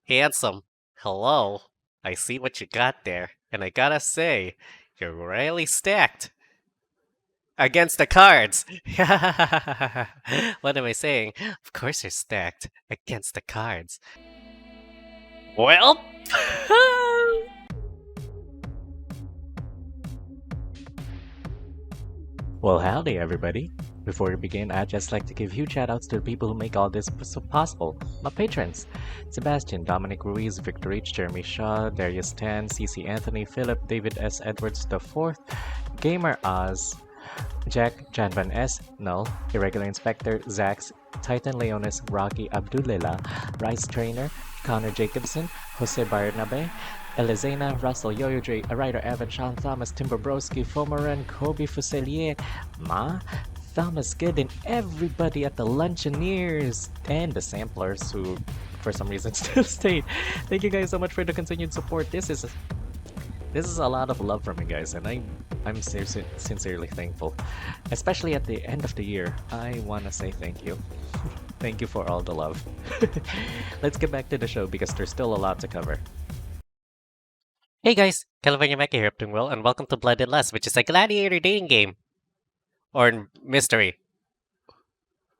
Handsome, hello. I see what you got there, and I gotta say, you're really stacked against the cards. What am I saying? Of course you're stacked against the cards. Well, Well, howdy, everybody. Before we begin, I'd just like to give huge shoutouts to the people who make all this so possible. My patrons Sebastian, Dominic Ruiz, Victor H., Jeremy Shaw, Darius Tan, CC Anthony, Philip, David S. Edwards IV, Gamer Oz, Jack, Jan Van S., Null, Irregular Inspector, Zax, Titan Leonis, Rocky Abdullela, Rice Trainer, Connor Jacobson, Jose Barnabe, Elizena, Russell Yoyo Dre, Ryder Evan, Sean Thomas, Timberbrowski, Fomaran, Kobe Fuselier, Ma, Thomas Good, and everybody at the Luncheoneers and the Samplers who for some reason still stayed. Thank you guys so much for the continued support. This is a lot of love from you guys, and I'm sincerely thankful. Especially at the end of the year, I wanna say thank you. Thank you for all the love. Let's get back to the show because there's still a lot to cover. hey guys, Macky here, hope doing well, and welcome to Blood and Lust, which is a gladiator dating game. Or mystery.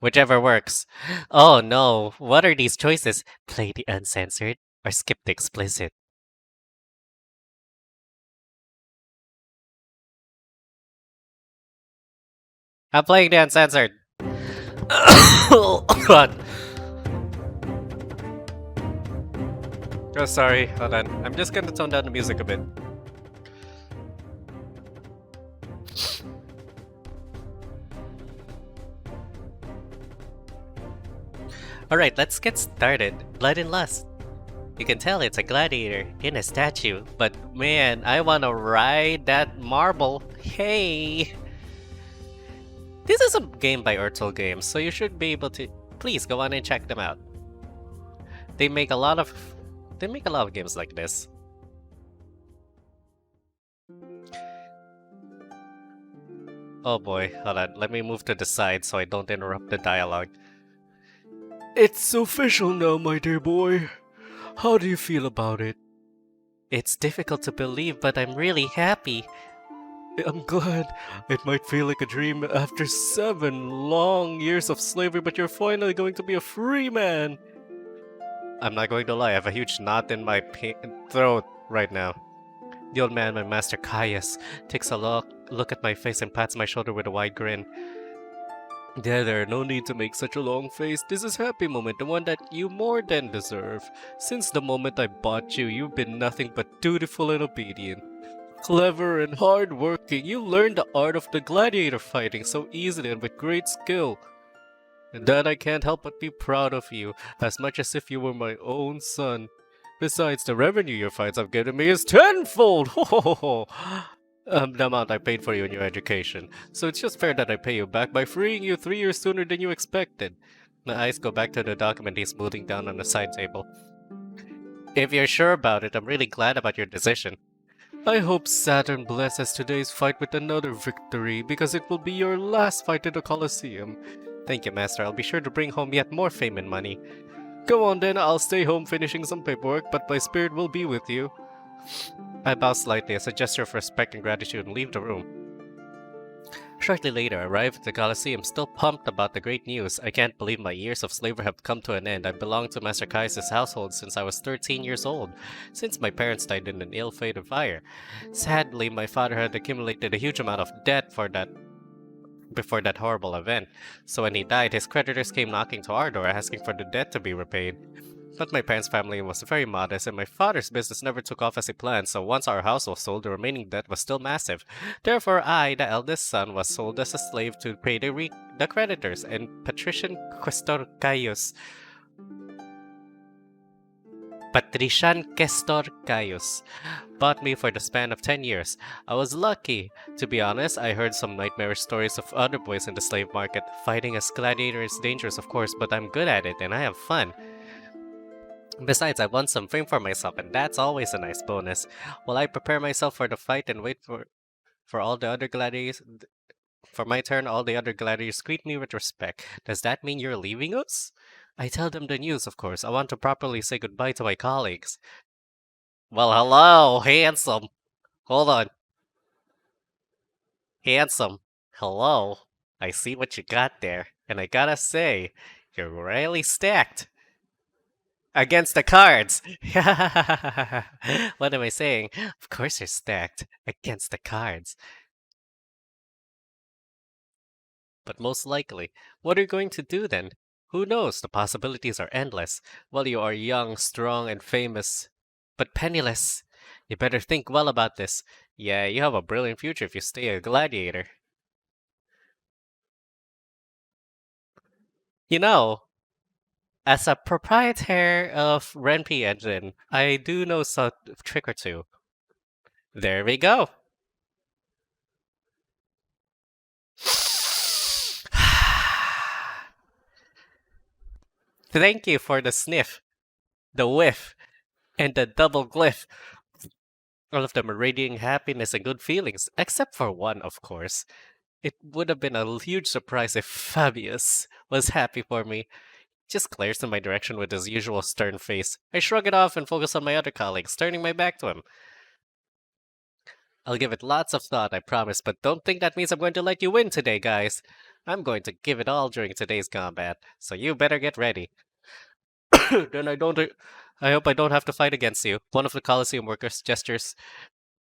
Whichever works. Oh no, what are these choices? Play the uncensored or skip the explicit? I'm playing the uncensored. Oh god. Oh, sorry, hold on. I'm just gonna tone down the music a bit. Alright, let's get started. Blood and Lust. You can tell it's a gladiator in a statue, but man, I wanna ride that marble. Hey! This is a game by Urtel Games, so you should be able to. Please go on and check them out. They make a lot of games like this. Oh boy, hold on. Let me move to the side so I don't interrupt the dialogue. It's official now, my dear boy. How do you feel about it? It's difficult to believe, but I'm really happy. I'm glad. It might feel like a dream after 7 long years of slavery, but you're finally going to be a free man. I'm not going to lie, I have a huge knot in my throat right now. The old man, my master Caius, takes a look at my face and pats my shoulder with a wide grin. There, no need to make such a long face. This is happy moment, the one that you more than deserve. Since the moment I bought you, you've been nothing but dutiful and obedient. Clever and hard-working, you learned the art of the gladiator fighting so easily and with great skill. And that I can't help but be proud of you, as much as if you were my own son. Besides, the revenue your fights have given me is tenfold! Ho ho ho ho! The amount I paid for you in your education. So it's just fair that I pay you back by freeing you 3 years sooner than you expected. My eyes go back to the document he's smoothing down on the side table. If you're sure about it, I'm really glad about your decision. I hope Saturn blesses today's fight with another victory, because it will be your last fight in the Colosseum. Thank you, Master. I'll be sure to bring home yet more fame and money. Go on then, I'll stay home finishing some paperwork, but my spirit will be with you. I bow slightly as a gesture of respect and gratitude and leave the room. Shortly later, I arrive at the Colosseum, still pumped about the great news. I can't believe my years of slavery have come to an end. I belonged to Master Caius' household since I was 13 years old, since my parents died in an ill-fated fire. Sadly, my father had accumulated a huge amount of debt before that horrible event, so when he died, his creditors came knocking to our door asking for the debt to be repaid. But my parents' family was very modest, and my father's business never took off as he planned, so once our house was sold, the remaining debt was still massive. Therefore, I, the eldest son, was sold as a slave to pay the creditors, and Patrician Questor Caius bought me for the span of 10 years. I was lucky. To be honest, I heard some nightmarish stories of other boys in the slave market. Fighting as gladiator is dangerous, of course, but I'm good at it, and I have fun. Besides, I won some fame for myself, and that's always a nice bonus. While I prepare myself for the fight and wait for all the other gladiators, For my turn, all the other gladiators greet me with respect. Does that mean you're leaving us? I tell them the news, of course. I want to properly say goodbye to my colleagues. Well, hello, handsome. Hold on. Handsome. Hello. I see what you got there. And I gotta say, you're really stacked. Against the cards. What am I saying? Of course you're stacked. Against the cards. But most likely, what are you going to do then? Who knows? The possibilities are endless. Well, you are young, strong, and famous, but penniless. You better think well about this. Yeah, you have a brilliant future if you stay a gladiator. You know, as a proprietor of Renpy engine, I do know some trick or two. There we go. Thank you for the sniff, the whiff, and the double glyph. All of them are radiating happiness and good feelings, except for one, of course. It would have been a huge surprise if Fabius was happy for me. Just glares in my direction with his usual stern face. I shrug it off and focus on my other colleagues, turning my back to him. I'll give it lots of thought, I promise, but don't think that means I'm going to let you win today, guys. I'm going to give it all during today's combat, so you better get ready. Then I hope I don't have to fight against you. One of the Colosseum workers gestures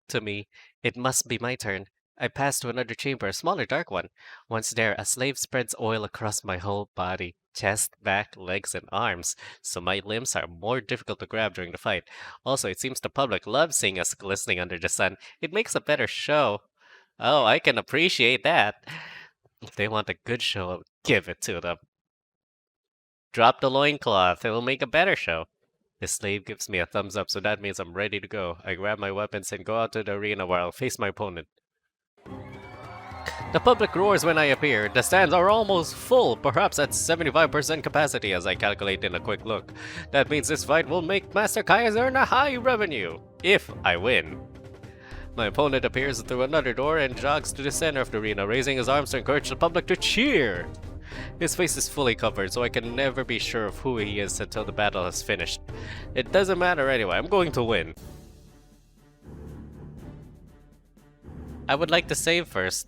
to me. It must be my turn. I pass to another chamber, a smaller, dark one. Once there, a slave spreads oil across my whole body, chest, back, legs, and arms, so my limbs are more difficult to grab during the fight. Also, it seems the public loves seeing us glistening under the sun. It makes a better show. Oh, I can appreciate that. If they want a good show, I'll give it to them. Drop the loincloth, it will make a better show. The slave gives me a thumbs up, so that means I'm ready to go. I grab my weapons and go out to the arena where I'll face my opponent. The public roars when I appear. The stands are almost full, perhaps at 75% capacity as I calculate in a quick look. That means this fight will make Master Kai's earn a high revenue, if I win. My opponent appears through another door and jogs to the center of the arena, raising his arms to encourage the public to cheer. His face is fully covered, so I can never be sure of who he is until the battle has finished. It doesn't matter anyway, I'm going to win. I would like to save first.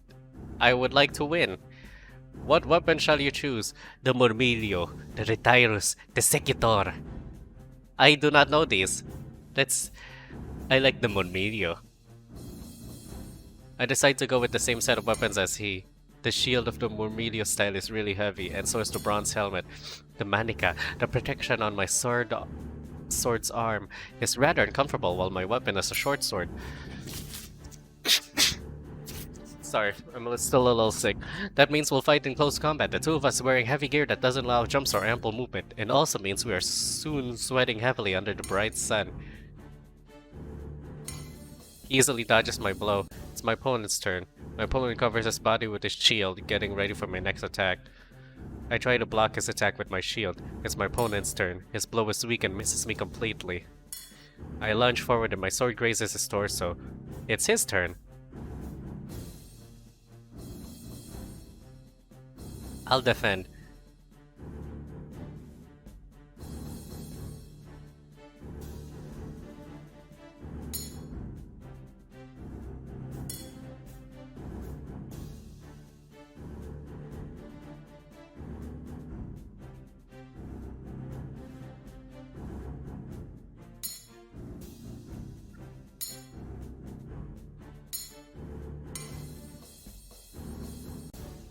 I would like to win. What weapon shall you choose? The Murmillo, the Retirus, the Secutor. I do not know these. I like the Murmillo. I decide to go with the same set of weapons as he. The shield of the Murmillo style is really heavy, and so is the bronze helmet. The manica, the protection on my sword's arm, is rather uncomfortable, while my weapon is a short sword. Sorry, I'm still a little sick. That means we'll fight in close combat, the two of us wearing heavy gear that doesn't allow jumps or ample movement, and also means we are soon sweating heavily under the bright sun. He easily dodges my blow. It's my opponent's turn. My opponent covers his body with his shield, getting ready for my next attack. I try to block his attack with my shield. It's my opponent's turn. His blow is weak and misses me completely. I lunge forward and my sword grazes his torso. It's his turn. I'll defend.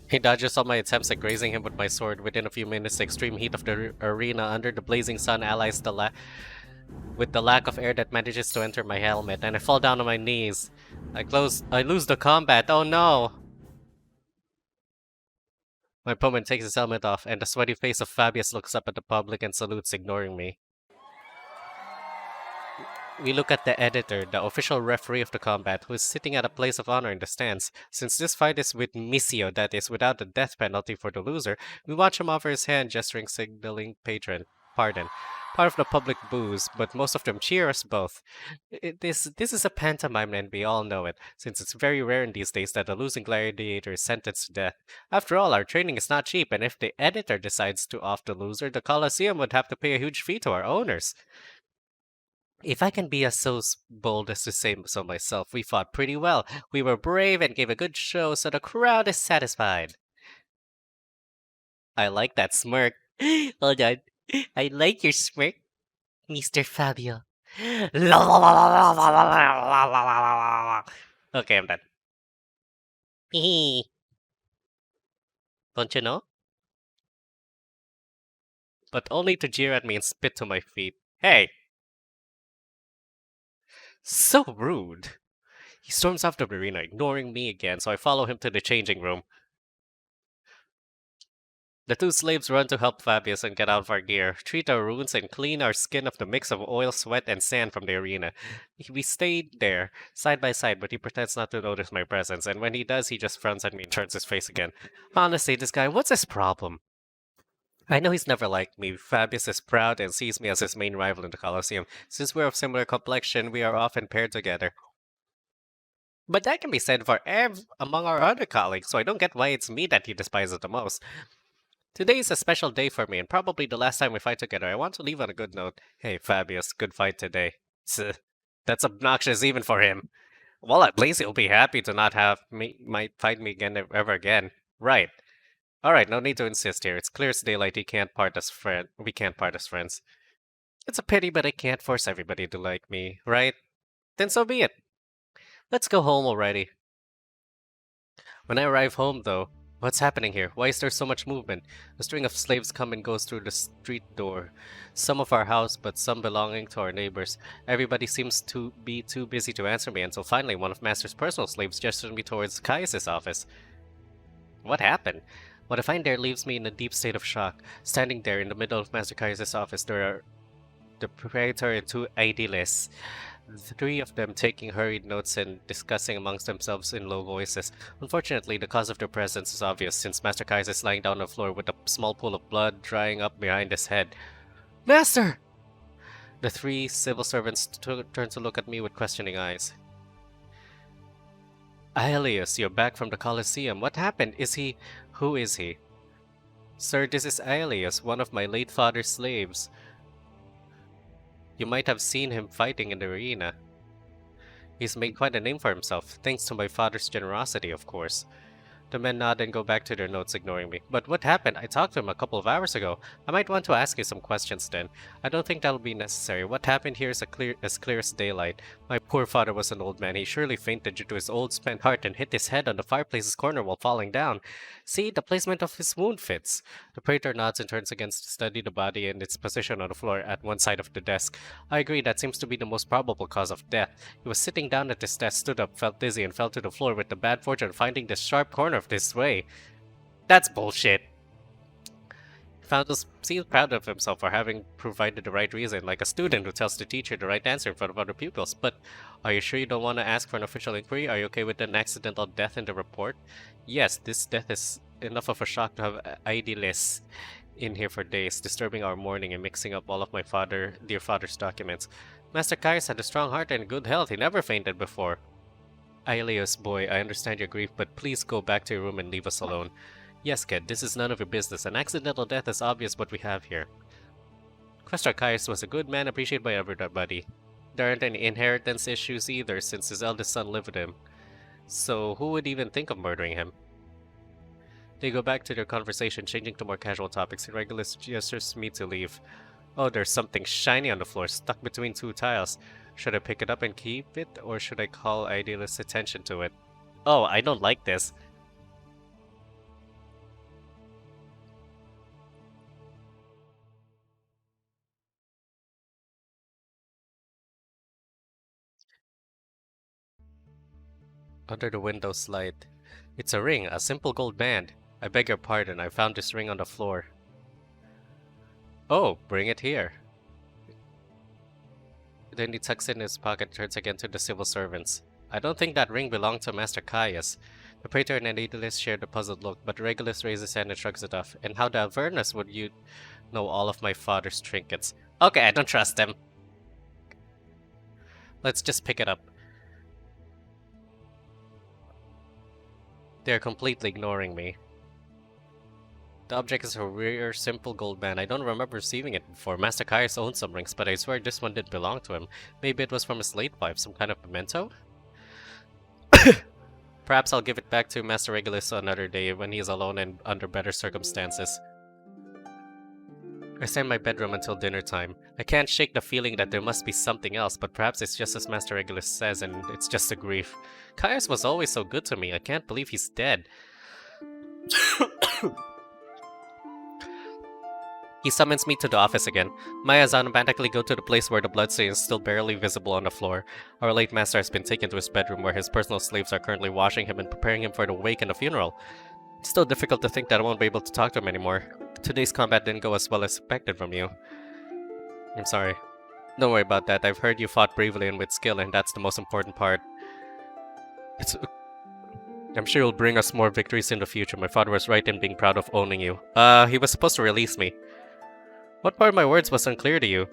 He dodges all my attempts at grazing him with my sword. Within a few minutes, the extreme heat of the arena under the blazing sun allies with the lack of air that manages to enter my helmet, and I fall down on my knees. I lose the combat. Oh no! My opponent takes his helmet off, and the sweaty face of Fabius looks up at the public and salutes, ignoring me. We look at the editor, the official referee of the combat, who is sitting at a place of honor in the stands. Since this fight is with Missio, that is, without the death penalty for the loser, we watch him offer his hand, gesturing signaling pardon. part of the public boos, but most of them cheer us both. This is a pantomime and we all know it, since it's very rare in these days that a losing gladiator is sentenced to death. After all, our training is not cheap, and if the editor decides to off the loser, the Colosseum would have to pay a huge fee to our owners. If I can be bold as to say so myself, we fought pretty well. We were brave and gave a good show, so the crowd is satisfied. I like that smirk. Hold on. I like your smirk, Mr. Fabio. Okay, I'm done. Don't you know? But only to jeer at me and spit to my feet. Hey! So rude. He storms off the arena, ignoring me again, so I follow him to the changing room. The two slaves run to help Fabius and get out of our gear, treat our wounds, and clean our skin of the mix of oil, sweat, and sand from the arena. We stayed there, side by side, but he pretends not to notice my presence, and when he does, he just frowns at me and turns his face again. Honestly, this guy, what's his problem? I know he's never liked me. Fabius is proud and sees me as his main rival in the Colosseum. Since we're of similar complexion, we are often paired together. But that can be said for among our other colleagues, so I don't get why it's me that he despises the most. Today is a special day for me, and probably the last time we fight together. I want to leave on a good note. Hey, Fabius, good fight today. That's obnoxious even for him. Well, at least he'll be happy to not have me might fight me again ever again. Right. Alright, no need to insist here. It's clear as daylight we can't part as friends. It's a pity, but I can't force everybody to like me, right? Then so be it. Let's go home already. When I arrive home, though, what's happening here? Why is there so much movement? A string of slaves come and goes through the street door. Some of our house, but some belonging to our neighbors. Everybody seems to be too busy to answer me until finally one of Master's personal slaves gestured me towards Caius' office. What happened? What I find there leaves me in a deep state of shock. Standing there in the middle of Master Caius' office, there are the praetor and two aediles. The three of them taking hurried notes and discussing amongst themselves in low voices. Unfortunately, the cause of their presence is obvious, since Master Caius is lying down on the floor with a small pool of blood drying up behind his head. Master! The three civil servants turn to look at me with questioning eyes. Aelius, you're back from the Colosseum. What happened? Who is he? Sir, this is Aelius, one of my late father's slaves. You might have seen him fighting in the arena. He's made quite a name for himself, thanks to my father's generosity, of course. The men nod and go back to their notes, ignoring me. But what happened? I talked to him a couple of hours ago. I might want to ask you some questions then. I don't think that'll be necessary. What happened here is as clear as daylight. My poor father was an old man. He surely fainted due to his old spent heart and hit his head on the fireplace's corner while falling down. See, the placement of his wound fits. The praetor nods and turns again to study the body and its position on the floor at one side of the desk. I agree, that seems to be the most probable cause of death. He was sitting down at his desk, stood up, felt dizzy, and fell to the floor with the bad fortune of finding this sharp corner of this way. That's bullshit. Founders seems proud of himself for having provided the right reason, like a student who tells the teacher the right answer in front of other pupils. But are you sure you don't want to ask for an official inquiry? Are you okay with an accidental death in the report? Yes, this death is enough of a shock to have Aediles in here for days, disturbing our mourning and mixing up all of my dear father's documents. Master Caius had a strong heart and good health. He never fainted before. Aelius, boy, I understand your grief, but please go back to your room and leave us alone. Yes, kid, this is none of your business. An accidental death is obvious what we have here. Questar Caius was a good man, appreciated by everybody. There aren't any inheritance issues either, since his eldest son lived with him. So who would even think of murdering him? They go back to their conversation, changing to more casual topics, and Regulus gestures me to leave. Oh, there's something shiny on the floor, stuck between two tiles. Should I pick it up and keep it, or should I call Aedilis' attention to it? Oh, I don't like this. Under the window slide. It's a ring, a simple gold band. I beg your pardon, I found this ring on the floor. Oh, bring it here. Then he tucks it in his pocket and turns again to the civil servants. I don't think that ring belonged to Master Caius. The praetor and Aedilis shared a puzzled look, but Regulus raises his hand and shrugs it off. And how the Avernus would you know all of my father's trinkets? Okay, I don't trust him. Let's just pick it up. They're completely ignoring me. The object is a rare, simple gold band. I don't remember receiving it before. Master Kaius owns some rings, but I swear this one didn't belong to him. Maybe it was from his late wife, some kind of memento? Perhaps I'll give it back to Master Regulus another day when he's alone and under better circumstances. I stay in my bedroom until dinner time. I can't shake the feeling that there must be something else, but perhaps it's just as Master Regulus says and it's just a grief. Kaius was always so good to me. I can't believe he's dead. He summons me to the office again. Maya's automatically go to the place where the bloodstain is still barely visible on the floor. Our late master has been taken to his bedroom where his personal slaves are currently washing him and preparing him for the wake and the funeral. It's still difficult to think that I won't be able to talk to him anymore. Today's combat didn't go as well as expected from you. I'm sorry. Don't worry about that. I've heard you fought bravely and with skill, and that's the most important part. I'm sure you'll bring us more victories in the future. My father was right in being proud of owning you. He was supposed to release me. What part of my words was unclear to you?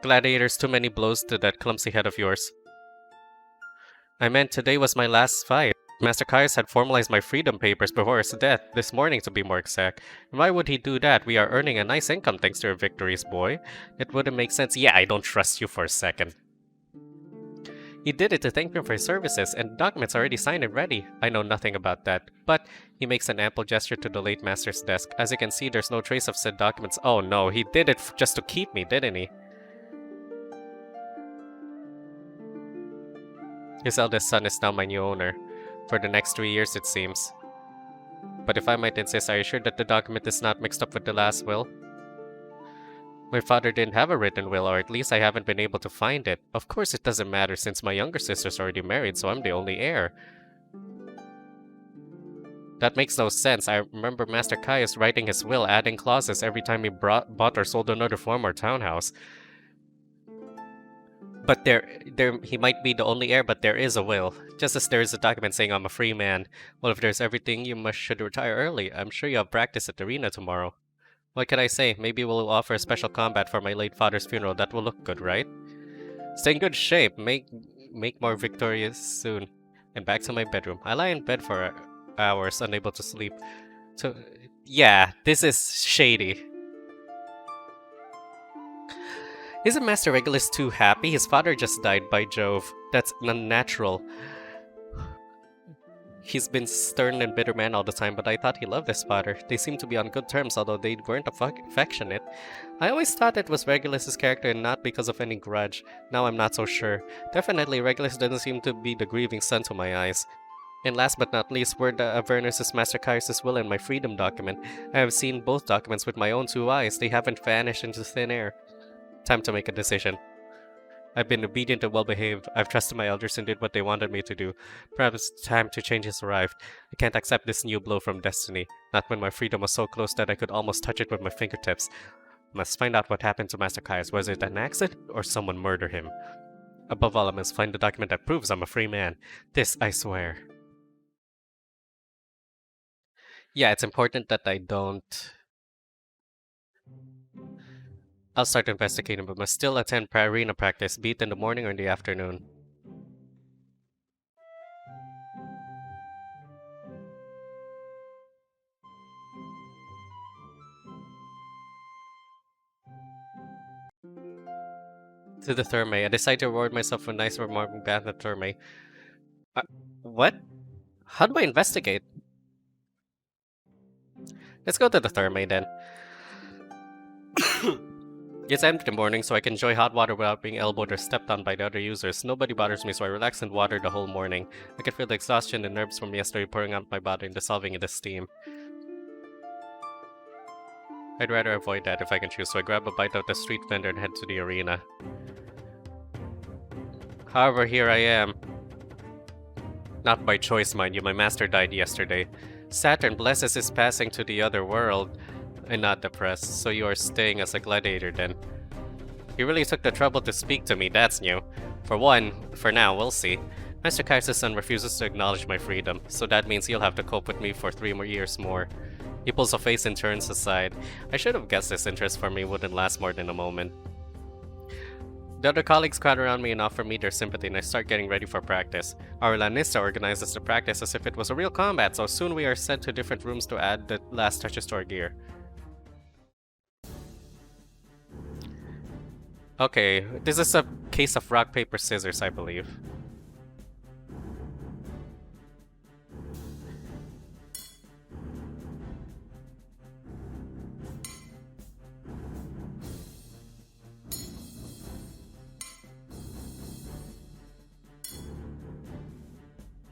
Gladiators, too many blows to that clumsy head of yours. I meant today was my last fight. Master Kaius had formalized my freedom papers before his death, this morning to be more exact. And why would he do that? We are earning a nice income thanks to your victories, boy. It wouldn't make sense. Yeah, I don't trust you for a second. He did it to thank me for his services, and the document's already signed and ready. I know nothing about that. But he makes an ample gesture to the late master's desk. As you can see, there's no trace of said documents. Oh no, he did it just to keep me, didn't he? His eldest son is now my new owner. For the next 3 years, it seems. But if I might insist, are you sure that the document is not mixed up with the last will? My father didn't have a written will, or at least I haven't been able to find it. Of course it doesn't matter since my younger sister's already married, so I'm the only heir. That makes no sense. I remember Master Kaius writing his will, adding clauses every time he bought or sold another farm or townhouse. But he might be the only heir, but there is a will. Just as there is a document saying I'm a free man. Well, if there's everything, you should retire early. I'm sure you have practice at the arena tomorrow. What can I say? Maybe we'll offer a special combat for my late father's funeral. That will look good, right? Stay in good shape. Make more victorious soon. And back to my bedroom. I lie in bed for hours, unable to sleep. So, yeah, this is shady. Isn't Master Regulus too happy? His father just died, by Jove. That's unnatural. He's been stern and bitter man all the time, but I thought he loved his father. They seem to be on good terms, although they weren't affectionate. I always thought it was Regulus's character and not because of any grudge. Now I'm not so sure. Definitely, Regulus doesn't seem to be the grieving son to my eyes. And last but not least, were the Avernus' Master Kaius' will and my freedom document. I have seen both documents with my own 2 eyes. They haven't vanished into thin air. Time to make a decision. I've been obedient and well-behaved. I've trusted my elders and did what they wanted me to do. Perhaps time to change has arrived. I can't accept this new blow from destiny. Not when my freedom was so close that I could almost touch it with my fingertips. Must find out what happened to Master Kaius. Was it an accident or someone murdered him? Above all, I must find the document that proves I'm a free man. This, I swear. Yeah, it's important that I don't... I'll start investigating, but must still attend arena practice, be it in the morning or in the afternoon. To the Thermae. I decide to reward myself with a nice remarkable bath at Thermae. What? How do I investigate? Let's go to the Thermae then. It's empty in the morning, so I can enjoy hot water without being elbowed or stepped on by the other users. Nobody bothers me, so I relax in water the whole morning. I can feel the exhaustion and nerves from yesterday pouring out my body and dissolving into steam. I'd rather avoid that if I can choose, so I grab a bite out the street vendor and head to the arena. However, here I am. Not by choice, mind you, my master died yesterday. Saturn blesses his passing to the other world. I'm not depressed, so you are staying as a gladiator then. You really took the trouble to speak to me, that's new. For now, we'll see. Master Kaius' son refuses to acknowledge my freedom, so that means he'll have to cope with me for 3 more years more. He pulls a face and turns aside. I should have guessed his interest for me wouldn't last more than a moment. The other colleagues crowd around me and offer me their sympathy, and I start getting ready for practice. Our Lanista organizes the practice as if it was a real combat, so soon we are sent to different rooms to add the last touches to our gear. Okay, this is a case of rock, paper, scissors, I believe.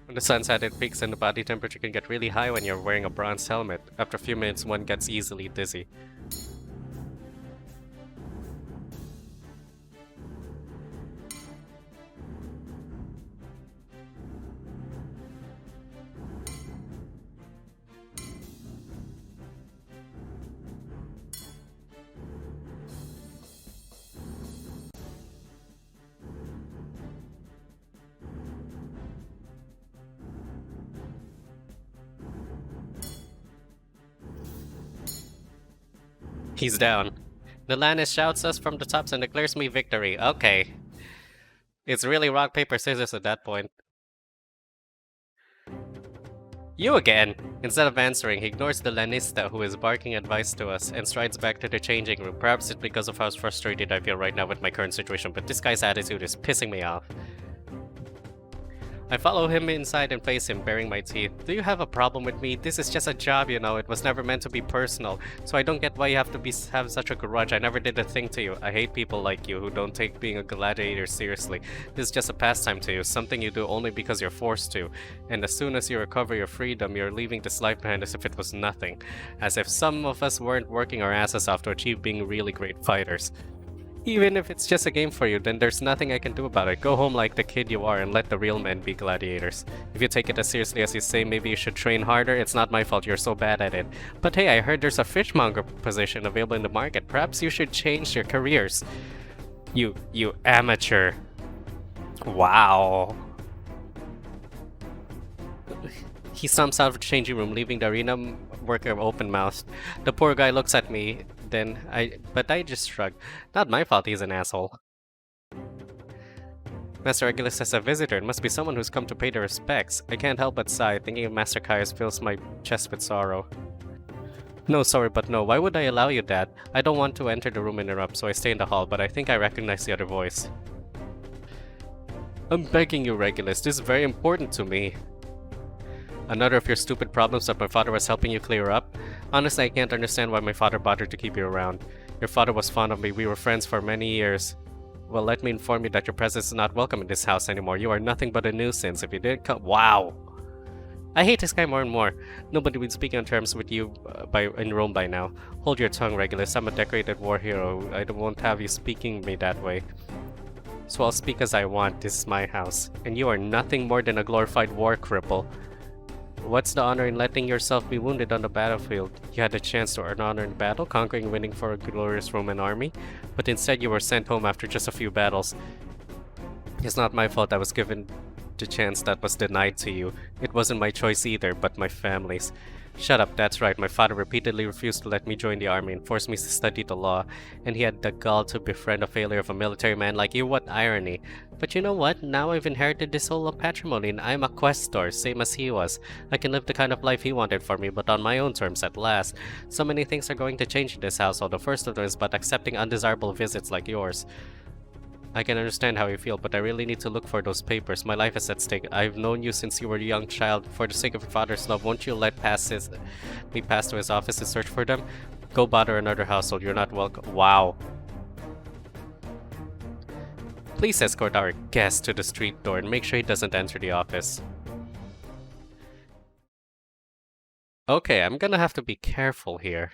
When the sun's at its peaks and the body temperature can get really high when you're wearing a bronze helmet. After a few minutes, one gets easily dizzy. He's down. The Lannis shouts us from the tops and declares me victory. Okay. It's really rock, paper, scissors at that point. You again! Instead of answering, he ignores the Lanista who is barking advice to us and strides back to the changing room. Perhaps it's because of how frustrated I feel right now with my current situation, but this guy's attitude is pissing me off. I follow him inside and face him, baring my teeth. Do you have a problem with me? This is just a job, you know. It was never meant to be personal. So I don't get why you have to have such a grudge. I never did a thing to you. I hate people like you who don't take being a gladiator seriously. This is just a pastime to you, something you do only because you're forced to. And as soon as you recover your freedom, you're leaving this life behind as if it was nothing. As if some of us weren't working our asses off to achieve being really great fighters. Even if it's just a game for you, then there's nothing I can do about it. Go home like the kid you are and let the real men be gladiators. If you take it as seriously as you say, maybe you should train harder. It's not my fault you're so bad at it. But hey, I heard there's a fishmonger position available in the market. Perhaps you should change your careers. You amateur. Wow. He stomps out of the changing room, leaving the arena worker open-mouthed. The poor guy looks at me, but I just shrugged. Not my fault he's an asshole. Master Regulus has a visitor. It must be someone who's come to pay their respects. I can't help but sigh. Thinking of Master Caius fills my chest with sorrow. No, sorry, but no. Why would I allow you that? I don't want to enter the room and interrupt, so I stay in the hall, but I think I recognize the other voice. I'm begging you, Regulus. This is very important to me. Another of your stupid problems that my father was helping you clear up? Honestly, I can't understand why my father bothered to keep you around. Your father was fond of me. We were friends for many years. Well, let me inform you that your presence is not welcome in this house anymore. You are nothing but a nuisance. If you didn't come— Wow! I hate this guy more and more. Nobody would speak on terms with you in Rome by now. Hold your tongue, Regulus. I'm a decorated war hero. I won't have you speaking me that way. So I'll speak as I want. This is my house. And you are nothing more than a glorified war cripple. What's the honor in letting yourself be wounded on the battlefield? You had the chance to earn honor in battle, conquering and winning for a glorious Roman army, but instead you were sent home after just a few battles. It's not my fault I was given the chance that was denied to you. It wasn't my choice either, but my family's. Shut up, that's right. My father repeatedly refused to let me join the army and forced me to study the law, and he had the gall to befriend a failure of a military man like you. What irony. But you know what? Now I've inherited this whole patrimony and I'm a questor, same as he was. I can live the kind of life he wanted for me, but on my own terms at last. So many things are going to change in this household. The first of them is but accepting undesirable visits like yours. I can understand how you feel, but I really need to look for those papers. My life is at stake. I've known you since you were a young child. For the sake of your father's love, won't you let me pass to his office to search for them? Go bother another household. You're not welcome. Wow. Please escort our guest to the street door and make sure he doesn't enter the office. Okay, I'm gonna have to be careful here.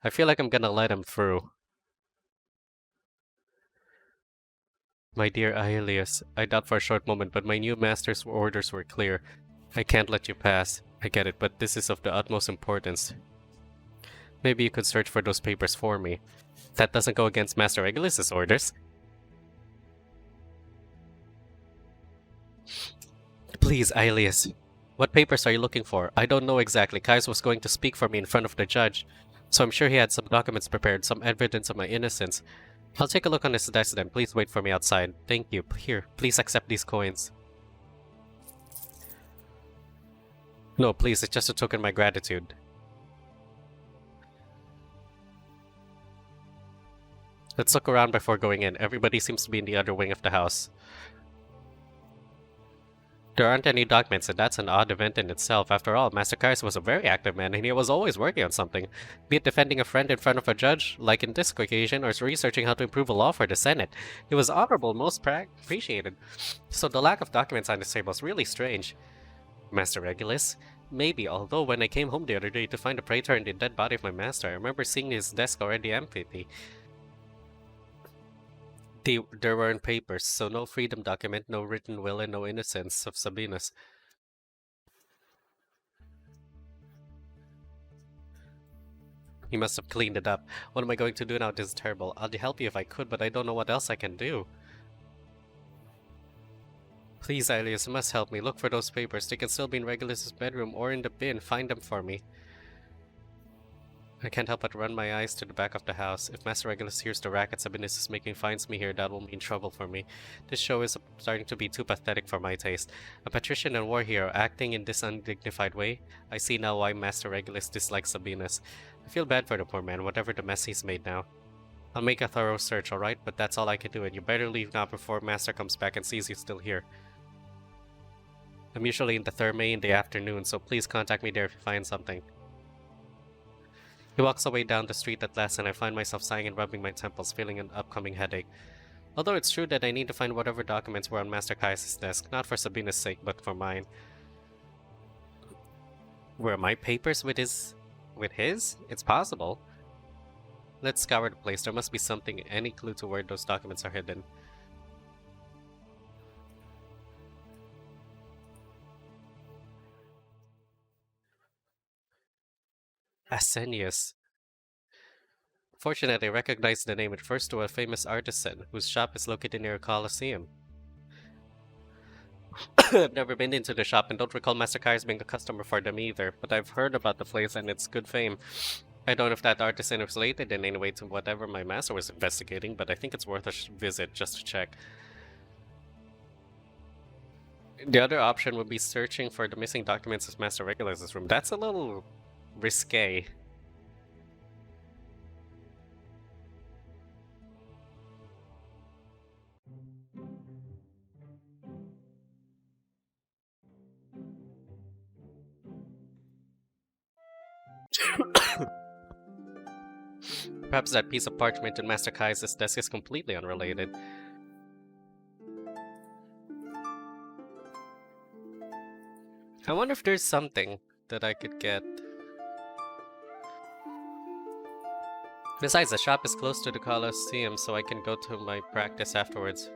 I feel like I'm gonna let him through. My dear Aelius, I doubt for a short moment, but my new master's orders were clear. I can't let you pass. I get it, but this is of the utmost importance. Maybe you could search for those papers for me. That doesn't go against Master Regulus's orders. Please, Aelius. What papers are you looking for? I don't know exactly. Caius was going to speak for me in front of the judge, so I'm sure he had some documents prepared, some evidence of my innocence. I'll take a look on this desk then. Please wait for me outside. Thank you. Here, please accept these coins. No, please, it's just a token of my gratitude. Let's look around before going in. Everybody seems to be in the other wing of the house. There aren't any documents, and that's an odd event in itself. After all, Master Kaius was a very active man, and he was always working on something. Be it defending a friend in front of a judge, like in this occasion, or researching how to improve a law for the Senate. He was honorable and most appreciated. So the lack of documents on this table is really strange. Master Regulus? Maybe, although when I came home the other day to find the praetor and the dead body of my master, I remember seeing his desk already empty. There weren't papers, so no freedom document, no written will, and no innocence of Sabinus. He must have cleaned it up. What am I going to do now? This is terrible. I'd help you if I could, but I don't know what else I can do. Please, Aelius, you must help me. Look for those papers. They can still be in Regulus's bedroom or in the bin. Find them for me. I can't help but run my eyes to the back of the house. If Master Regulus hears the racket Sabinus is making finds me here, that will mean trouble for me. This show is starting to be too pathetic for my taste. A patrician and war hero acting in this undignified way? I see now why Master Regulus dislikes Sabinus. I feel bad for the poor man, whatever the mess he's made now. I'll make a thorough search, alright? But that's all I can do, and you better leave now before Master comes back and sees you still here. I'm usually in the Therme in the afternoon, so please contact me there if you find something. He walks away down the street at last, and I find myself sighing and rubbing my temples, feeling an upcoming headache. Although it's true that I need to find whatever documents were on Master Kaius' desk, not for Sabina's sake, but for mine. Were my papers with his? It's possible. Let's scour the place. There must be something, any clue to where those documents are hidden. Asenius. Fortunately, I recognize the name. It refers to a famous artisan whose shop is located near a Colosseum. I've never been into the shop and don't recall Master Kaius being a customer for them either, but I've heard about the place and its good fame. I don't know if that artisan is related in any way to whatever my master was investigating, but I think it's worth a visit just to check. The other option would be searching for the missing documents in Master Regulus's room. That's a little risque. Perhaps that piece of parchment in Master Kai's desk is completely unrelated. I wonder if there's something that I could get. Besides, the shop is close to the Colosseum, so I can go to my practice afterwards.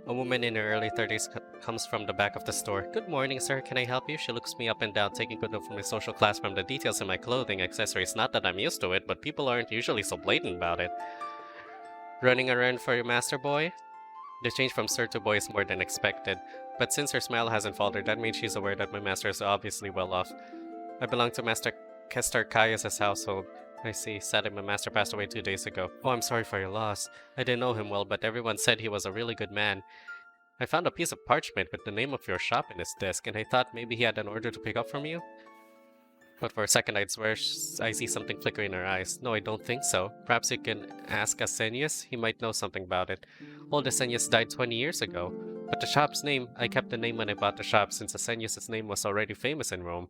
A woman in her early 30s comes from the back of the store. Good morning, sir. Can I help you? She looks me up and down, taking good note from my social class from the details in my clothing, accessories. Not that I'm used to it, but people aren't usually so blatant about it. Running around for your master, boy? The change from sir to boy is more than expected, but since her smile hasn't faltered, that means she's aware that my master is obviously well off. I belong to Master Kester Caius' household. I see. Sadly, my master passed away 2 days ago. Oh, I'm sorry for your loss. I didn't know him well, but everyone said he was a really good man. I found a piece of parchment with the name of your shop in his desk, and I thought maybe he had an order to pick up from you? But for a second, I'd swear I see something flicker in her eyes. No, I don't think so. Perhaps you can ask Asenius? He might know something about it. Old Asenius died 20 years ago. But the shop's name, I kept the name when I bought the shop, since Asenius' name was already famous in Rome.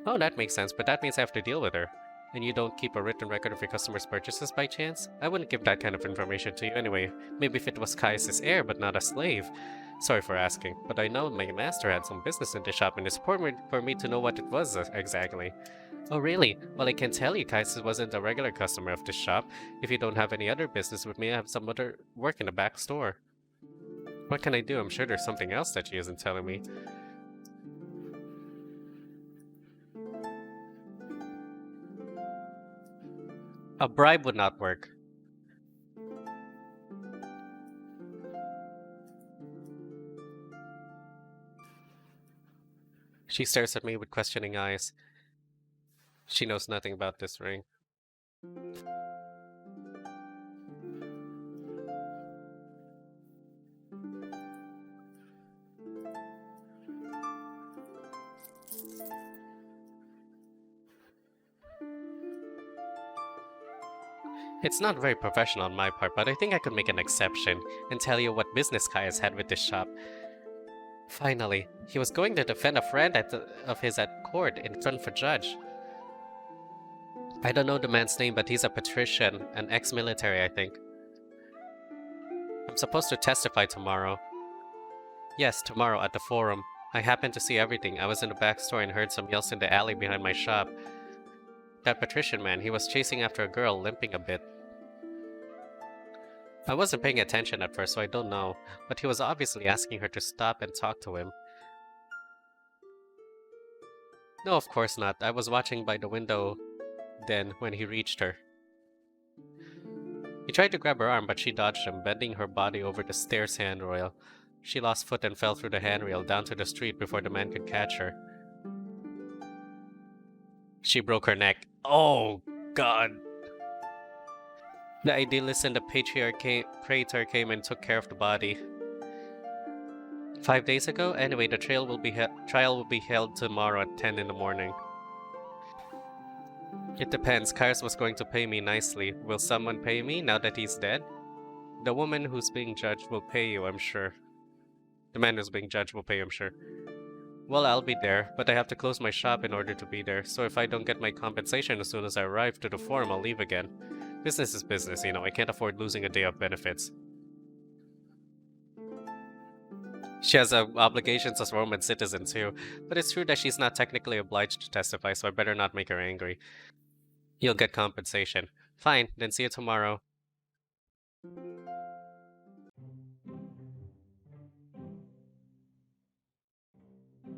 Oh, that makes sense, but that means I have to deal with her. And you don't keep a written record of your customers' purchases by chance? I wouldn't give that kind of information to you anyway. Maybe if it was Caius' heir, but not a slave. Sorry for asking, but I know my master had some business in the shop, and it's important for me to know what it was exactly. Oh really? Well, I can tell you Caius wasn't a regular customer of this shop. If you don't have any other business with me, I have some other work in the back store. What can I do? I'm sure there's something else that she isn't telling me. A bribe would not work. She stares at me with questioning eyes. She knows nothing about this ring. It's not very professional on my part, but I think I could make an exception and tell you what business Kai has had with this shop. Finally, he was going to defend a friend of his at court in front of a judge. I don't know the man's name, but he's a patrician, an ex-military, I think. I'm supposed to testify tomorrow. Yes, tomorrow at the forum. I happened to see everything. I was in the back store and heard some yells in the alley behind my shop. That patrician man, he was chasing after a girl, limping a bit. I wasn't paying attention at first, so I don't know, but he was obviously asking her to stop and talk to him. No, of course not. I was watching by the window then when he reached her. He tried to grab her arm, but she dodged him, bending her body over the stairs handrail. She lost foot and fell through the handrail down to the street before the man could catch her. She broke her neck. Oh, God. The idealist and the praetor came and took care of the body. 5 days ago? Anyway, the trial will be held tomorrow at 10 in the morning. It depends. Kairos was going to pay me nicely. Will someone pay me now that he's dead? The woman who's being judged will pay you, I'm sure. The man who's being judged will pay you, I'm sure. Well, I'll be there, but I have to close my shop in order to be there, so if I don't get my compensation as soon as I arrive to the forum, I'll leave again. Business is business, you know, I can't afford losing a day of benefits. She has obligations as a Roman citizen too, but it's true that she's not technically obliged to testify, so I better not make her angry. You'll get compensation. Fine, then see you tomorrow.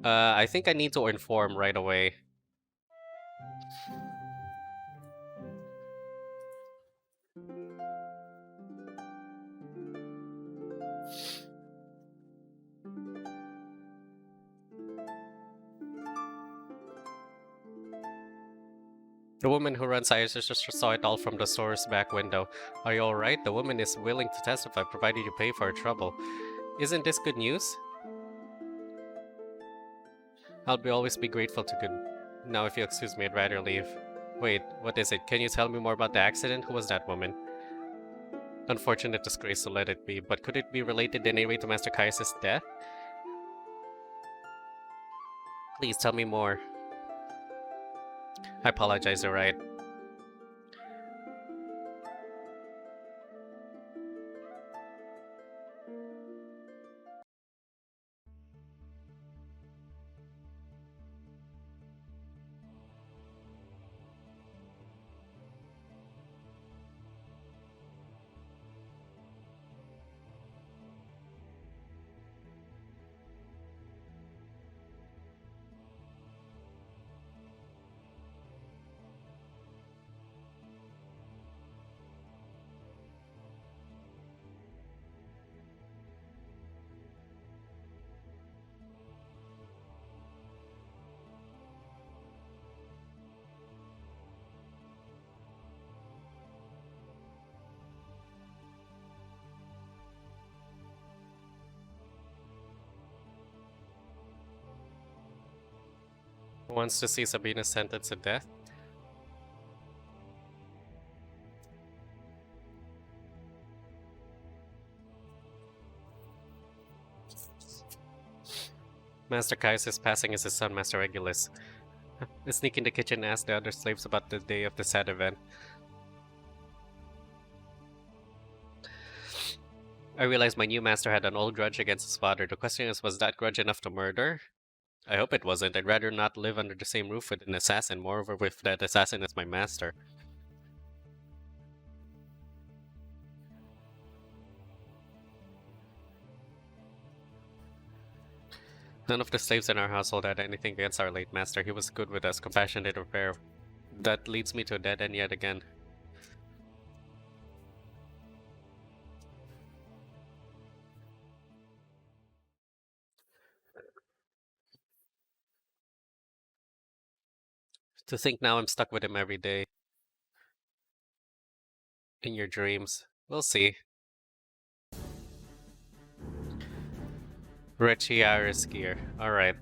I think I need to inform right away. The woman who runs Iris just saw it all from the store's back window. Are you alright? The woman is willing to testify, provided you pay for her trouble. Isn't this good news? I'll always be grateful to good... Now, if you'll excuse me, I'd rather leave. Wait, what is it? Can you tell me more about the accident? Who was that woman? Unfortunate disgrace, so let it be. But could it be related in any way to Master Caius' death? Please tell me more. I apologize, you're right. Wants to see Sabina sentenced to death? Master Caius' passing is his son, Master Regulus. I sneak in the kitchen and ask the other slaves about the day of the sad event. I realized my new master had an old grudge against his father. The question is, was that grudge enough to murder? I hope it wasn't. I'd rather not live under the same roof with an assassin, moreover with that assassin as my master. None of the slaves in our household had anything against our late master. He was good with us, compassionate and fair. That leads me to a dead end yet again. To think now I'm stuck with him every day. In your dreams. We'll see. Rechiaris gear. Alright.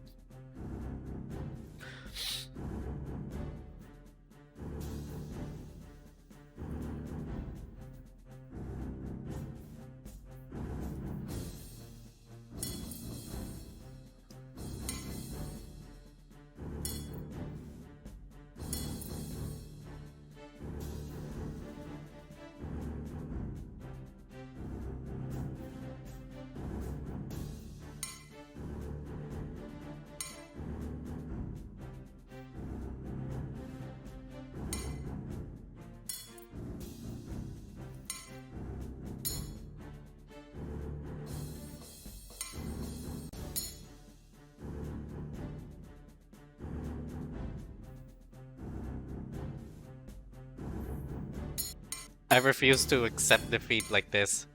I refuse to accept defeat like this.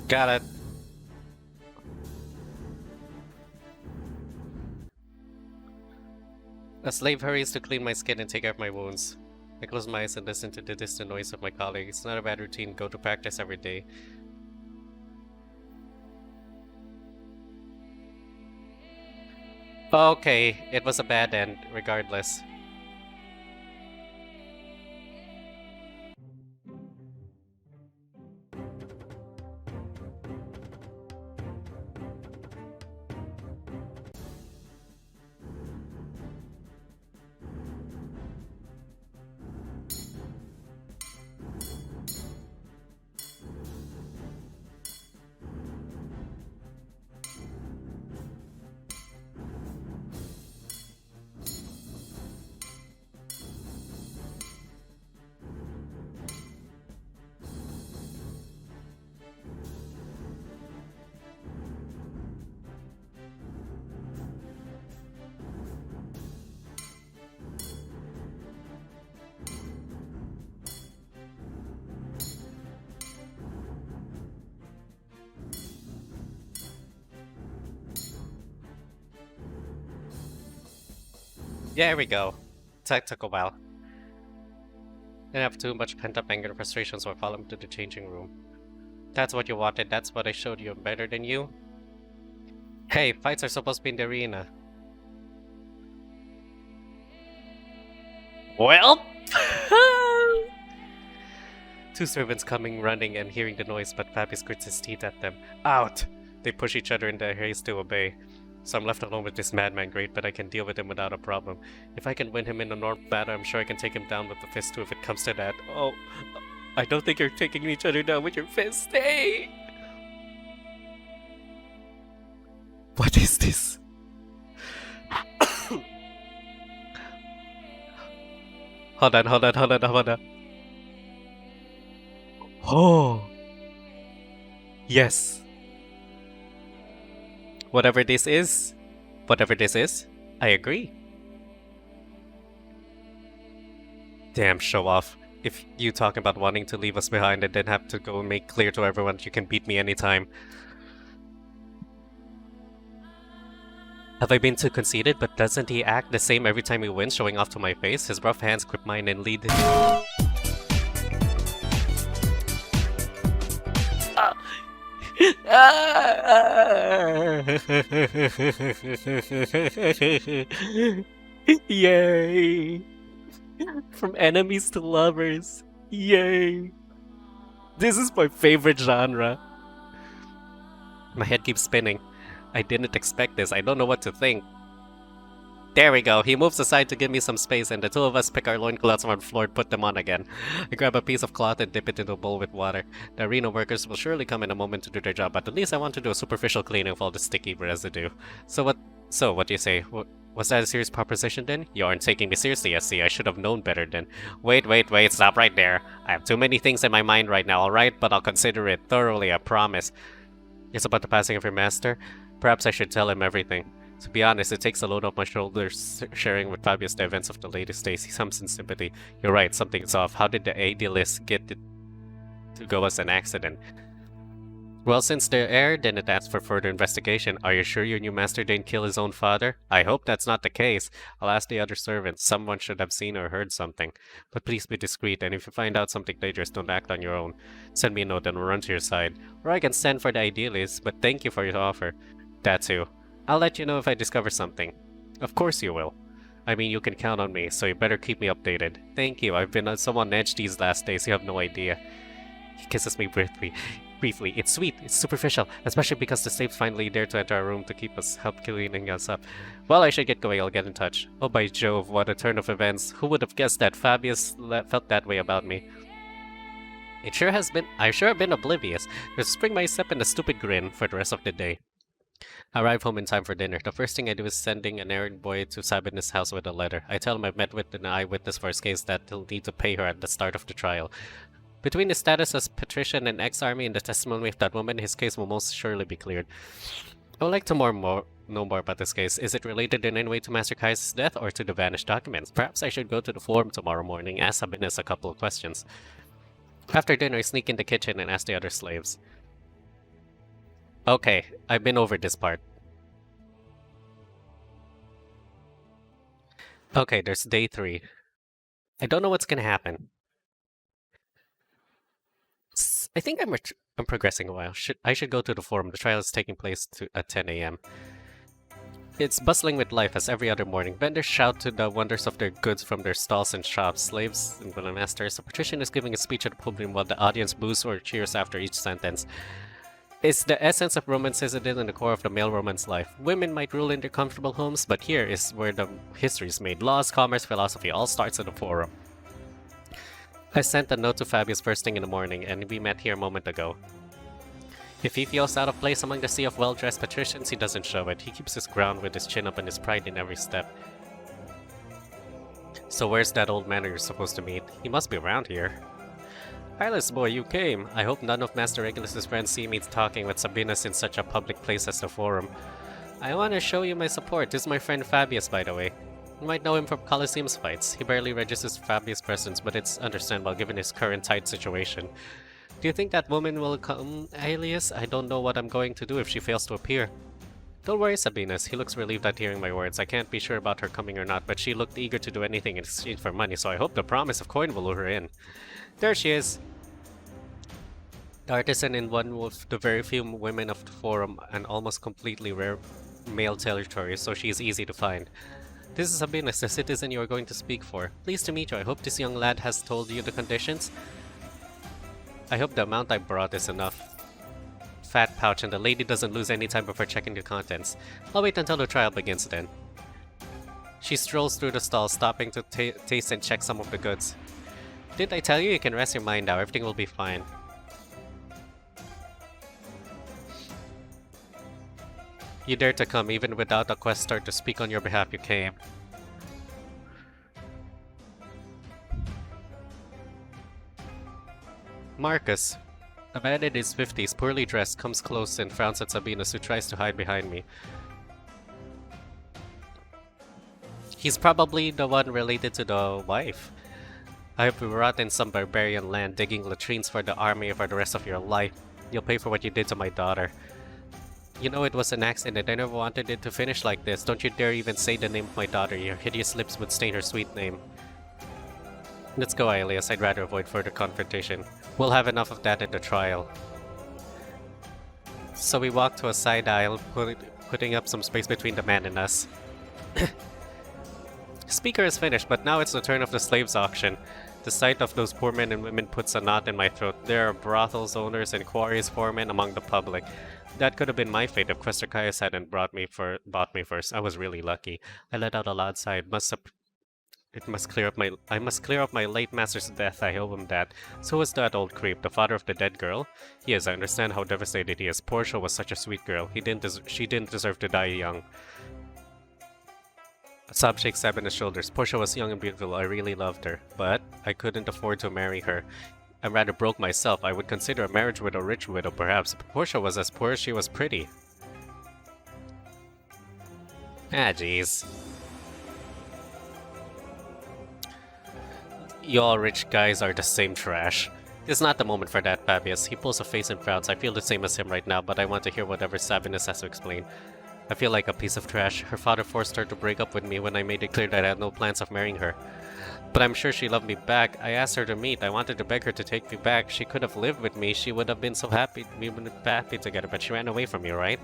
Got it. A slave hurries to clean my skin and take care of my wounds. I close my eyes and listen to the distant noise of my colleagues. It's not a bad routine. Go to practice every day. Okay, it was a bad end, regardless. Yeah, here we go. Took a while. Didn't have too much pent-up anger and frustration, so I followed him to the changing room. That's what you wanted, that's what I showed you. I'm better than you? Hey, fights are supposed to be in the arena. Well? Two servants coming running and hearing the noise, but Pappy grits his teeth at them. Out! They push each other in their haste to obey. So I'm left alone with this madman, great, but I can deal with him without a problem. If I can win him in a normal battle, I'm sure I can take him down with the fist too if it comes to that. Oh, I don't think you're taking each other down with your fist. Hey! What is this? Hold on. Oh! Yes. Whatever this is, I agree. Damn, show off. If you talk about wanting to leave us behind and then have to go and make clear to everyone you can beat me anytime. Have I been too conceited? But doesn't he act the same every time he wins, showing off to my face? His rough hands grip mine and lead... Yay! From enemies to lovers. Yay! This is my favorite genre. My head keeps spinning. I didn't expect this. I don't know what to think. There we go. He moves aside to give me some space, and the two of us pick our loincloths from the floor and put them on again. I grab a piece of cloth and dip it into a bowl with water. The arena workers will surely come in a moment to do their job, but at least I want to do a superficial cleaning of all the sticky residue. So what do you say? Was that a serious proposition then? You aren't taking me seriously, SC. I should have known better then. Wait, stop right there. I have too many things in my mind right now, alright? But I'll consider it thoroughly, I promise. It's about the passing of your master? Perhaps I should tell him everything. To be honest, it takes a load off my shoulders sharing with Fabius the events of the latest days. He comes in sympathy. You're right, something's off. How did the AD list get it to go as an accident? Well, since they're aired, then it asks for further investigation. Are you sure your new master didn't kill his own father? I hope that's not the case. I'll ask the other servants. Someone should have seen or heard something. But please be discreet, and if you find out something dangerous, don't act on your own. Send me a note and we'll run to your side. Or I can send for the idealist, but thank you for your offer. That too. I'll let you know if I discover something. Of course you will. I mean, you can count on me, so you better keep me updated. Thank you, I've been so on edge these last days, you have no idea. He kisses me briefly. Briefly, it's sweet, it's superficial, especially because the slaves finally dared to enter our room to keep us, help cleaning us up. Well, I should get going, I'll get in touch. Oh, by Jove, what a turn of events. Who would have guessed that felt that way about me? I sure have been oblivious. There's a spring my step and a stupid grin for the rest of the day. I arrive home in time for dinner. The first thing I do is sending an errand boy to Sabina's house with a letter. I tell him I've met with an eyewitness for his case that he'll need to pay her at the start of the trial. Between his status as patrician and ex-army and the testimony of that woman, his case will most surely be cleared. I would like to know more about this case. Is it related in any way to Master Kai's death or to the vanished documents? Perhaps I should go to the forum tomorrow morning, ask Sabinus a couple of questions. After dinner, I sneak in the kitchen and ask the other slaves. Okay, I've been over this part. Okay, there's day 3. I don't know what's gonna happen. I think I'm progressing a while. I should go to the forum. The trial is taking place at 10 a.m. It's bustling with life as every other morning. Vendors shout to the wonders of their goods from their stalls and shops. Slaves and the masters. The patrician is giving a speech at the podium while the audience boos or cheers after each sentence. It's the essence of romance isn't in the core of the male romance life. Women might rule in their comfortable homes, but here is where the history is made. Laws, commerce, philosophy all starts at the forum. I sent a note to Fabius first thing in the morning, and we met here a moment ago. If he feels out of place among the sea of well-dressed patricians, he doesn't show it. He keeps his ground with his chin up and his pride in every step. So where's that old man you're supposed to meet? He must be around here. Hylas boy, you came. I hope none of Master Regulus's friends see me talking with Sabinus in such a public place as the forum. I want to show you my support. This is my friend Fabius, by the way. You might know him from Colosseum's fights. He barely registers Fabius' presence, but it's understandable given his current tight situation. Do you think that woman will come, Aelius? I don't know what I'm going to do if she fails to appear. Don't worry, Sabinus. He looks relieved at hearing my words. I can't be sure about her coming or not, but she looked eager to do anything in exchange for money, so I hope the promise of coin will lure her in. There she is. The artisan in one of the very few women of the forum, and almost completely rare male territory, so she is easy to find. This is Sabinus, the citizen you are going to speak for. Pleased to meet you. I hope this young lad has told you the conditions. I hope the amount I brought is enough. Fat pouch, and the lady doesn't lose any time before checking the contents. I'll wait until the trial begins then. She strolls through the stall, stopping to taste and check some of the goods. Didn't I tell you? You can rest your mind now. Everything will be fine. You dare to come, even without a questor to speak on your behalf. You came. Marcus. A man in his 50s, poorly dressed, comes close and frowns at Sabinus, who tries to hide behind me. He's probably the one related to the wife. I hope you rot in some barbarian land digging latrines for the army for the rest of your life. You'll pay for what you did to my daughter. You know it was an accident. I never wanted it to finish like this. Don't you dare even say the name of my daughter. Your hideous lips would stain her sweet name. Let's go, Aelius. I'd rather avoid further confrontation. We'll have enough of that at the trial. So we walk to a side aisle, putting up some space between the man and us. Speaker is finished, but now it's the turn of the slaves auction. The sight of those poor men and women puts a knot in my throat. There are brothels owners and quarries foremen among the public. That could have been my fate if Quester Caius hadn't bought me first. I was really lucky. I let out a loud sigh. I must clear up my late master's death. I owe him that. So was that old creep, the father of the dead girl? Yes, I understand how devastated he is. Portia was such a sweet girl. She didn't deserve to die young. A sob shakes Sabina's shoulders. Portia was young and beautiful. I really loved her, but I couldn't afford to marry her. I'm rather broke myself. I would consider a marriage with a rich widow, perhaps. But Portia was as poor as she was pretty. Ah, jeez. You all rich guys are the same trash. It's not the moment for that, Fabius. He pulls a face and frowns. I feel the same as him right now, but I want to hear whatever Sabinus has to explain. I feel like a piece of trash. Her father forced her to break up with me when I made it clear that I had no plans of marrying her. But I'm sure she loved me back. I asked her to meet. I wanted to beg her to take me back. She could have lived with me. She would have been so happy. We would have been happy together, but she ran away from me, right?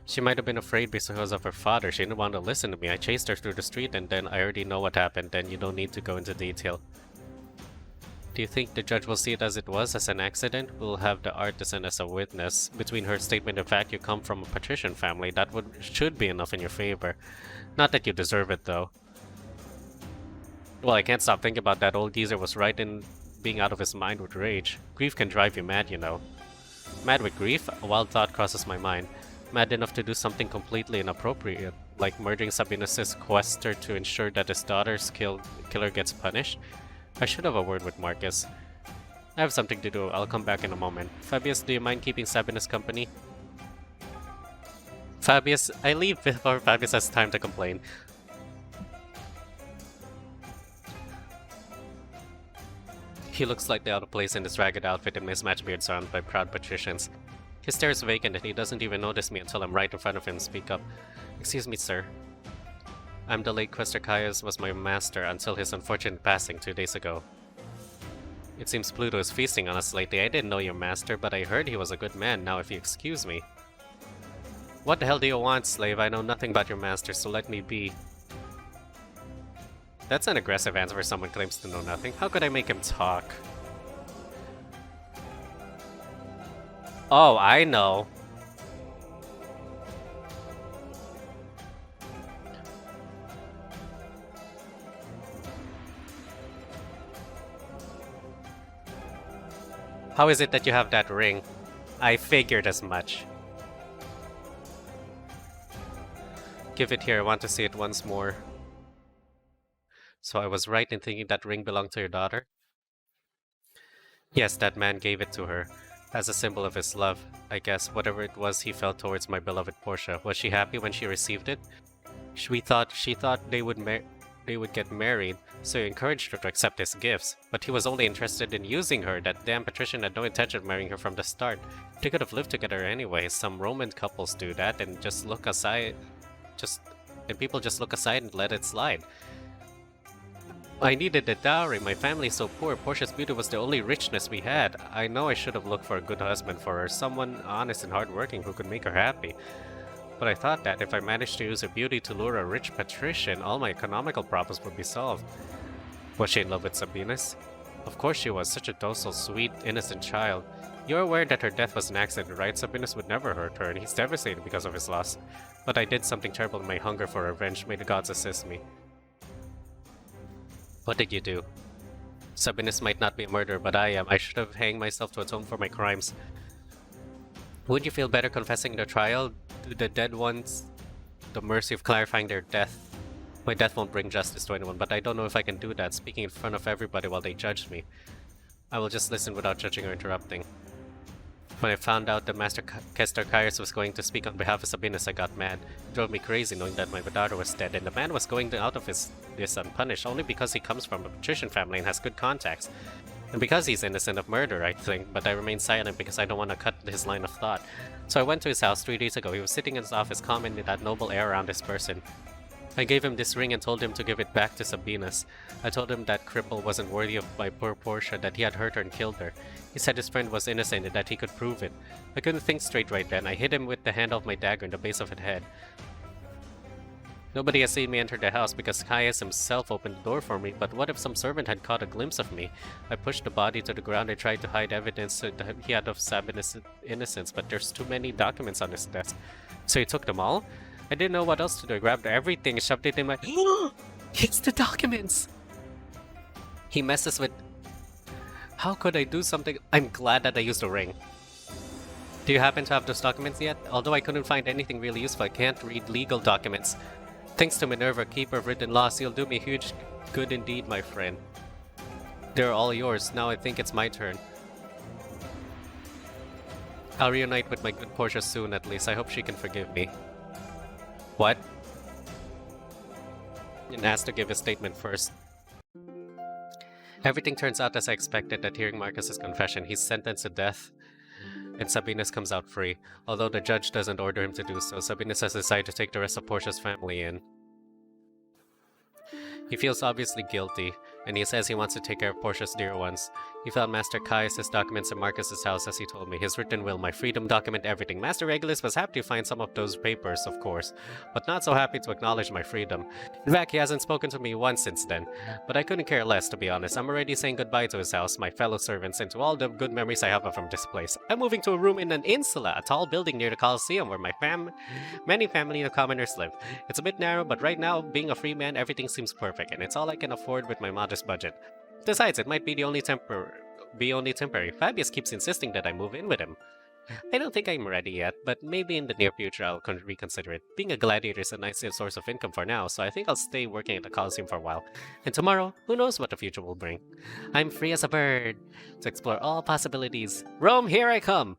She might have been afraid because of her father. She didn't want to listen to me. I chased her through the street, and then I already know what happened. Then you don't need to go into detail. Do you think the judge will see it as it was, as an accident? We'll have the artisan as a witness. Between her statement and fact you come from a patrician family, that should be enough in your favor. Not that you deserve it, though. Well, I can't stop thinking about that old geezer was right in being out of his mind with rage. Grief can drive you mad, you know. Mad with grief? A wild thought crosses my mind. Mad enough to do something completely inappropriate, like murdering Sabinus' quester to ensure that his daughter's killer gets punished? I should have a word with Marcus. I have something to do. I'll come back in a moment. Fabius, do you mind keeping Sabinus company? Fabius, I leave before Fabius has time to complain. He looks slightly out of place in his ragged outfit and mismatched beard surrounded by proud patricians. His stare is vacant and he doesn't even notice me until I'm right in front of him and speak up. Excuse me, sir. I'm the late Quester Caius, was my master until his unfortunate passing 2 days ago. It seems Pluto is feasting on us lately. I didn't know your master, but I heard he was a good man. Now if you excuse me. What the hell do you want, slave? I know nothing about your master, so let me be. That's an aggressive answer for someone who claims to know nothing. How could I make him talk? Oh, I know. How is it that you have that ring? I figured as much. Give it here, I want to see it once more. So I was right in thinking that ring belonged to your daughter? Yes, that man gave it to her. As a symbol of his love, I guess, whatever it was he felt towards my beloved Portia. Was she happy when she received it? She thought they would get married, so he encouraged her to accept his gifts. But he was only interested in using her. That damn patrician had no intention of marrying her from the start. They could have lived together anyway. Some Roman couples do that and just look aside. People just look aside and let it slide. I needed a dowry. My family's so poor. Portia's beauty was the only richness we had. I know I should have looked for a good husband for her, someone honest and hardworking who could make her happy. But I thought that if I managed to use her beauty to lure a rich patrician, all my economical problems would be solved. Was she in love with Sabinus? Of course she was, such a docile, sweet, innocent child. You're aware that her death was an accident, right? Sabinus would never hurt her, and he's devastated because of his loss. But I did something terrible in my hunger for revenge. May the gods assist me. What did you do? Sabinus might not be a murderer, but I am. I should have hanged myself to atone for my crimes. Wouldn't you feel better confessing the trial? Do the dead ones the mercy of clarifying their death? My death won't bring justice to anyone, but I don't know if I can do that, speaking in front of everybody while they judge me. I will just listen without judging or interrupting. When I found out that Master Kester Kairos was going to speak on behalf of Sabinus, I got mad. It drove me crazy knowing that my daughter was dead, and the man was going out of this unpunished only because he comes from a patrician family and has good contacts. And because he's innocent of murder, I think, but I remained silent because I don't want to cut his line of thought. So I went to his house 3 days ago. He was sitting in his office, calm in that noble air around his person. I gave him this ring and told him to give it back to Sabinus. I told him that cripple wasn't worthy of my poor Portia, that he had hurt her and killed her. He said his friend was innocent and that he could prove it. I couldn't think straight right then. I hit him with the handle of my dagger in the base of his head. Nobody has seen me enter the house because Caius himself opened the door for me, but what if some servant had caught a glimpse of me? I pushed the body to the ground and tried to hide evidence that he had of Sabinus' innocence, but there's too many documents on his desk. So he took them all? I didn't know what else to do. I grabbed everything, shoved it in my... It's the documents! He messes with... How could I do something? I'm glad that I used a ring. Do you happen to have those documents yet? Although I couldn't find anything really useful, I can't read legal documents. Thanks to Minerva, keeper of written laws, you'll do me huge good indeed, my friend. They're all yours. Now I think it's my turn. I'll reunite with my good Portia soon, at least. I hope she can forgive me. What? And asked to give a statement first. Everything turns out as I expected. At hearing Marcus's confession, he's sentenced to death, and Sabinus comes out free. Although the judge doesn't order him to do so, Sabinus has decided to take the rest of Portia's family in. He feels obviously guilty, and he says he wants to take care of Portia's dear ones. He found Master Caius' documents in Marcus's house as he told me. His written will, my freedom, document everything. Master Regulus was happy to find some of those papers, of course, but not so happy to acknowledge my freedom. In fact, he hasn't spoken to me once since then. But I couldn't care less, to be honest. I'm already saying goodbye to his house, my fellow servants, and to all the good memories I have from this place. I'm moving to a room in an insula, a tall building near the Coliseum where many family of commoners live. It's a bit narrow, but right now, being a free man, everything seems perfect, and it's all I can afford with my modest budget. Besides, it might be only temporary. Fabius keeps insisting that I move in with him. I don't think I'm ready yet, but maybe in the near future I'll reconsider it. Being a gladiator is a nice source of income for now, so I think I'll stay working at the Coliseum for a while. And tomorrow, who knows what the future will bring. I'm free as a bird to explore all possibilities. Rome, here I come!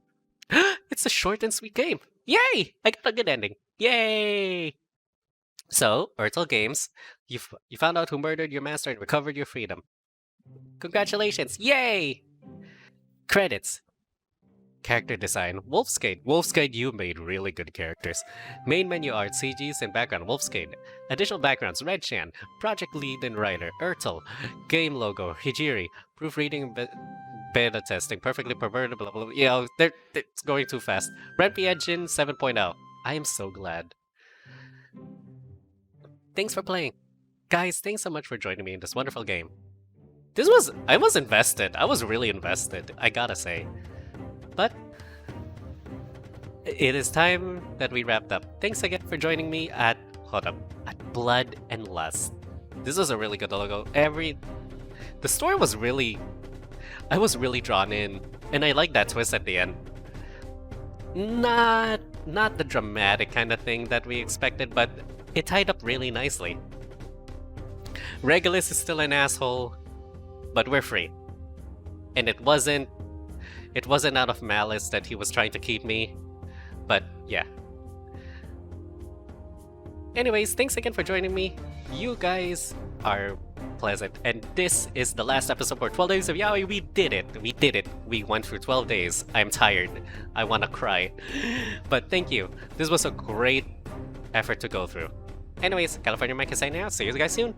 It's a short and sweet game! Yay! I got a good ending. Yay! So, Urtel Games, you found out who murdered your master and recovered your freedom. Congratulations! Yay! Credits. Character design. Wolfscade. Wolfscade, you made really good characters. Main menu art, CGs, and background. Wolfscade. Additional backgrounds. Redshan. Project lead and writer. Urtel. Game logo. Hijiri. Proofreading beta testing. Perfectly perverted. Blah, blah, blah. You know, it's going too fast. Renpy Engine 7.0. I am so glad. Thanks for playing. Guys, thanks so much for joining me in this wonderful game. I was invested. I was really invested, I gotta say. But it is time that we wrapped up. Thanks again for joining me at Blood and Lust. This was a really good logo. The story was I was really drawn in, and I like that twist at the end. Not the dramatic kind of thing that we expected, but it tied up really nicely. Regulus is still an asshole, but we're free. And it wasn't out of malice that he was trying to keep me, but yeah. Anyways, thanks again for joining me. You guys are pleasant, and this is the last episode for 12 Days of Yaoi. We did it. We went through 12 days. I'm tired. I wanna cry. But thank you. This was a great effort to go through. Anyways, TheCaliMack is signing out. See you guys soon.